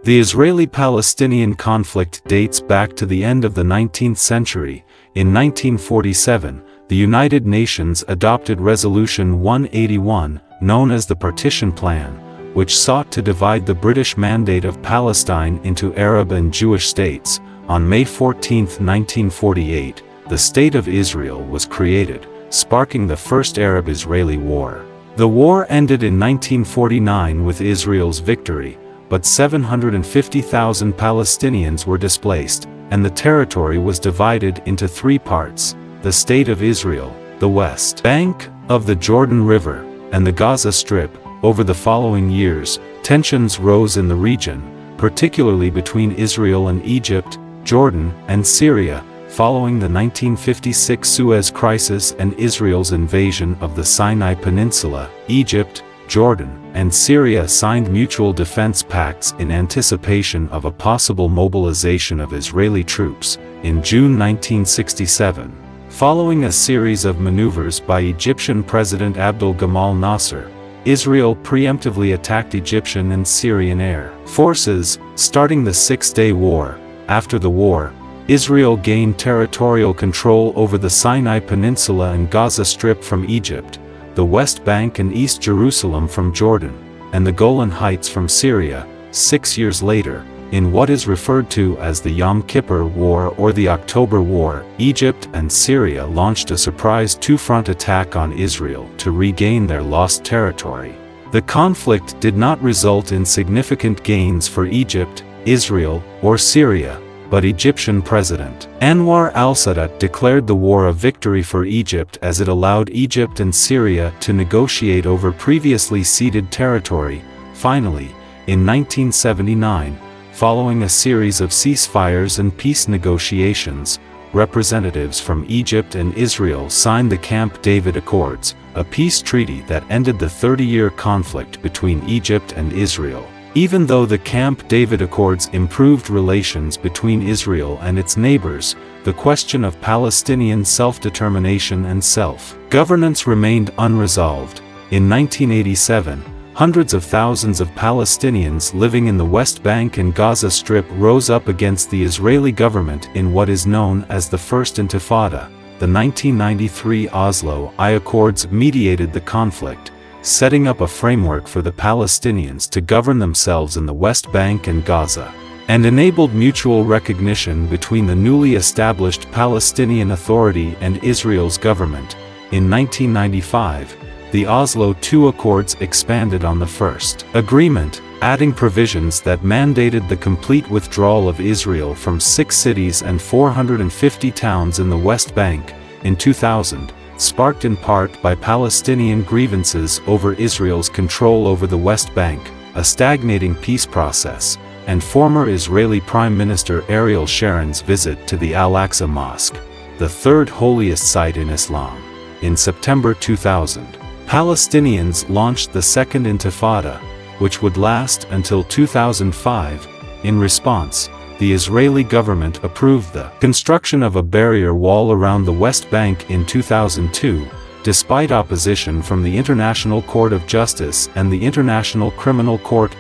The Israeli-Palestinian conflict dates back to the end of the 19th century. In 1947, the United Nations adopted Resolution 181, known as the Partition Plan, which sought to divide the British Mandate of Palestine into Arab and Jewish states. On May 14, 1948, the State of Israel was created, sparking the First Arab-Israeli War. The war ended in 1949 with Israel's victory, but 750,000 Palestinians were displaced, and the territory was divided into three parts: the State of Israel, the West Bank of the Jordan River, and the Gaza Strip. Over the following years, tensions rose in the region, particularly between Israel and Egypt, Jordan, and Syria, following the 1956 Suez Crisis and Israel's invasion of the Sinai Peninsula. Egypt, Jordan, and Syria signed mutual defense pacts in anticipation of a possible mobilization of Israeli troops in June 1967. Following a series of maneuvers by Egyptian President Abdel Gamal Nasser, Israel preemptively attacked Egyptian and Syrian air forces, starting the Six-Day War. After the war, Israel gained territorial control over the Sinai Peninsula and Gaza Strip from Egypt, the West Bank and East Jerusalem from Jordan, and the Golan Heights from Syria. 6 years later, in what is referred to as the Yom Kippur War or the October War, Egypt and Syria launched a surprise two-front attack on Israel to regain their lost territory. The conflict did not result in significant gains for Egypt, Israel, or Syria, but Egyptian President Anwar al-Sadat declared the war a victory for Egypt as it allowed Egypt and Syria to negotiate over previously ceded territory. Finally, in 1979, following a series of ceasefires and peace negotiations, representatives from Egypt and Israel signed the Camp David Accords, a peace treaty that ended the 30-year conflict between Egypt and Israel. Even though the Camp David Accords improved relations between Israel and its neighbors, the question of Palestinian self-determination and self-governance remained unresolved. In 1987, hundreds of thousands of Palestinians living in the West Bank and Gaza Strip rose up against the Israeli government in what is known as the First Intifada. The 1993 Oslo I Accords mediated the conflict, setting up a framework for the Palestinians to govern themselves in the West Bank and Gaza, and enabled mutual recognition between the newly established Palestinian Authority and Israel's government. In 1995, the Oslo II Accords expanded on the first agreement, adding provisions that mandated the complete withdrawal of Israel from 6 cities and 450 towns in the West Bank. In 2000, sparked in part by Palestinian grievances over Israel's control over the West Bank, a stagnating peace process, and former Israeli Prime Minister Ariel Sharon's visit to the Al-Aqsa Mosque, the third holiest site in Islam. In September 2000, Palestinians launched the Second Intifada, which would last until 2005. In response, the Israeli government approved the construction of a barrier wall around the West Bank in 2002, despite opposition from the International Court of Justice and the International Criminal Court.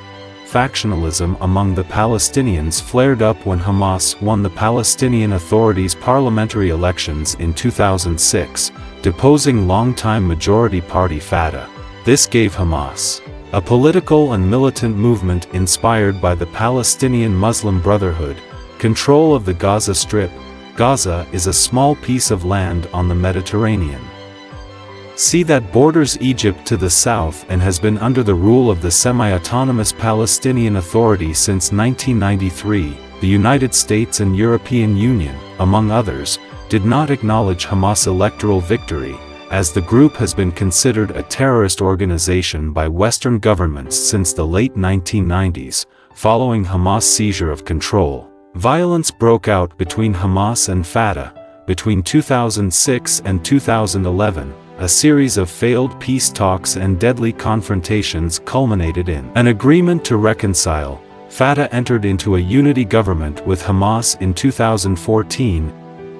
Factionalism among the Palestinians flared up when Hamas won the Palestinian Authority's parliamentary elections in 2006, deposing longtime majority party Fatah. This gave Hamas, a political and militant movement inspired by the Palestinian Muslim Brotherhood, control of the Gaza Strip. Gaza is a small piece of land on the Mediterranean Sea that borders Egypt to the south and has been under the rule of the semi-autonomous Palestinian Authority since 1993. The United States and European Union, among others, did not acknowledge Hamas' electoral victory, as the group has been considered a terrorist organization by Western governments since the late 1990s. Following Hamas' seizure of control, violence broke out between Hamas and Fatah. Between 2006 and 2011, a series of failed peace talks and deadly confrontations culminated in an agreement to reconcile. Fatah entered into a unity government with Hamas in 2014.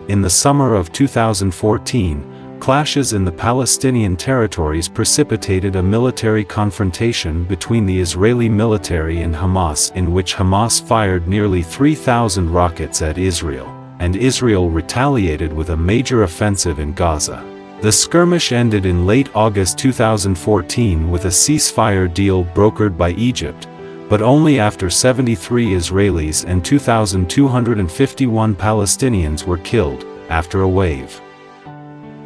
In the summer of 2014, clashes in the Palestinian territories precipitated a military confrontation between the Israeli military and Hamas, in which Hamas fired nearly 3,000 rockets at Israel, and Israel retaliated with a major offensive in Gaza. The skirmish ended in late August 2014 with a ceasefire deal brokered by Egypt, but only after 73 Israelis and 2,251 Palestinians were killed, after a wave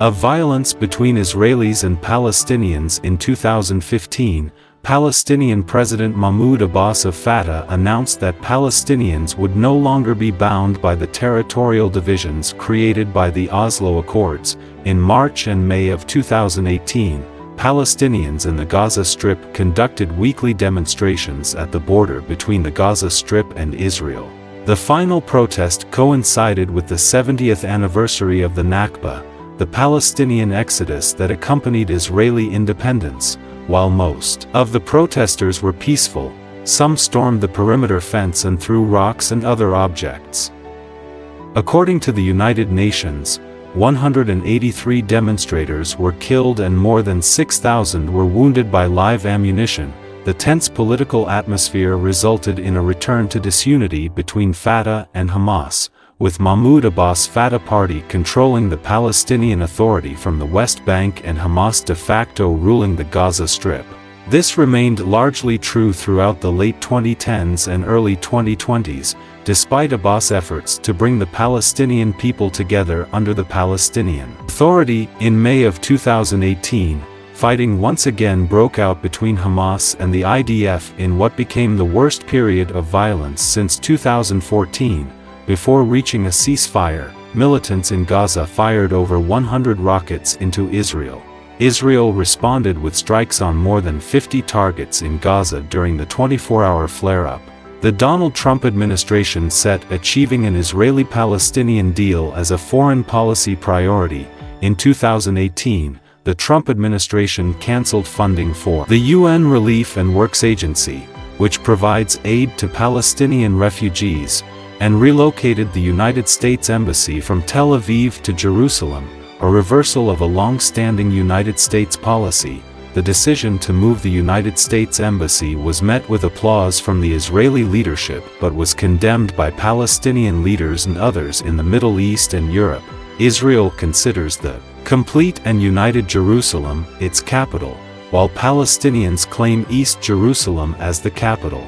of violence between Israelis and Palestinians in 2015. Palestinian President Mahmoud Abbas of Fatah announced that Palestinians would no longer be bound by the territorial divisions created by the Oslo Accords. In March and May of 2018, Palestinians in the Gaza Strip conducted weekly demonstrations at the border between the Gaza Strip and Israel. The final protest coincided with the 70th anniversary of the Nakba, the Palestinian exodus that accompanied Israeli independence. While most of the protesters were peaceful, some stormed the perimeter fence and threw rocks and other objects. According to the United Nations, 183 demonstrators were killed and more than 6,000 were wounded by live ammunition. The tense political atmosphere resulted in a return to disunity between Fatah and Hamas, with Mahmoud Abbas' Fatah party controlling the Palestinian Authority from the West Bank and Hamas de facto ruling the Gaza Strip. This remained largely true throughout the late 2010s and early 2020s, despite Abbas' efforts to bring the Palestinian people together under the Palestinian Authority. In May of 2018, fighting once again broke out between Hamas and the IDF in what became the worst period of violence since 2014. Before reaching a ceasefire, militants in Gaza fired over 100 rockets into Israel. Israel responded with strikes on more than 50 targets in Gaza during the 24-hour flare-up. The Donald Trump administration set achieving an Israeli-Palestinian deal as a foreign policy priority. In 2018, the Trump administration canceled funding for the UN Relief and Works Agency, which provides aid to Palestinian refugees, and relocated the United States Embassy from Tel Aviv to Jerusalem, a reversal of a long-standing United States policy. The decision to move the United States Embassy was met with applause from the Israeli leadership but was condemned by Palestinian leaders and others in the Middle East and Europe. Israel considers the complete and united Jerusalem its capital, while Palestinians claim East Jerusalem as the capital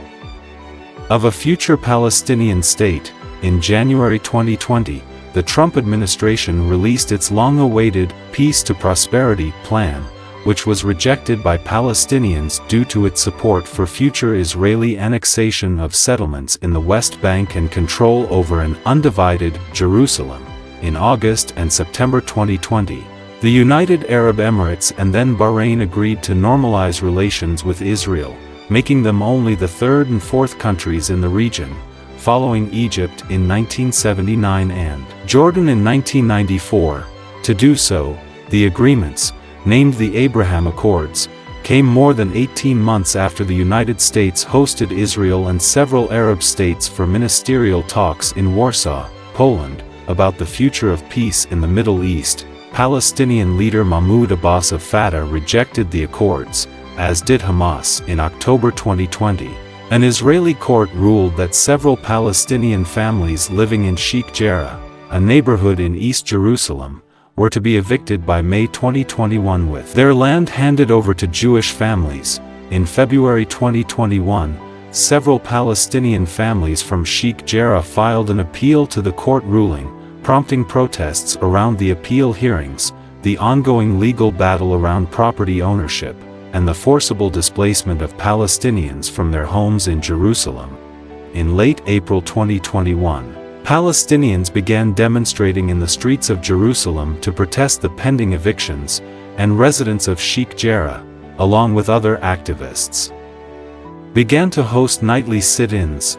of a future Palestinian state. In January 2020, the Trump administration released its long-awaited Peace to Prosperity plan, which was rejected by Palestinians due to its support for future Israeli annexation of settlements in the West Bank and control over an undivided Jerusalem. In August and September 2020, the United Arab Emirates and then Bahrain agreed to normalize relations with Israel, making them only the third and fourth countries in the region, following Egypt in 1979 and Jordan in 1994. To do so, the agreements, named the Abraham Accords, came more than 18 months after the United States hosted Israel and several Arab states for ministerial talks in Warsaw, Poland, about the future of peace in the Middle East. Palestinian leader Mahmoud Abbas of Fatah rejected the accords, as did Hamas. In October 2020, an Israeli court ruled that several Palestinian families living in Sheikh Jarrah, a neighborhood in East Jerusalem, were to be evicted by May 2021 with their land handed over to Jewish families. In February 2021, several Palestinian families from Sheikh Jarrah filed an appeal to the court ruling, prompting protests around the appeal hearings, the ongoing legal battle around property ownership, and the forcible displacement of Palestinians from their homes in Jerusalem. In late April 2021, Palestinians began demonstrating in the streets of Jerusalem to protest the pending evictions, and residents of Sheikh Jarrah, along with other activists, began to host nightly sit-ins,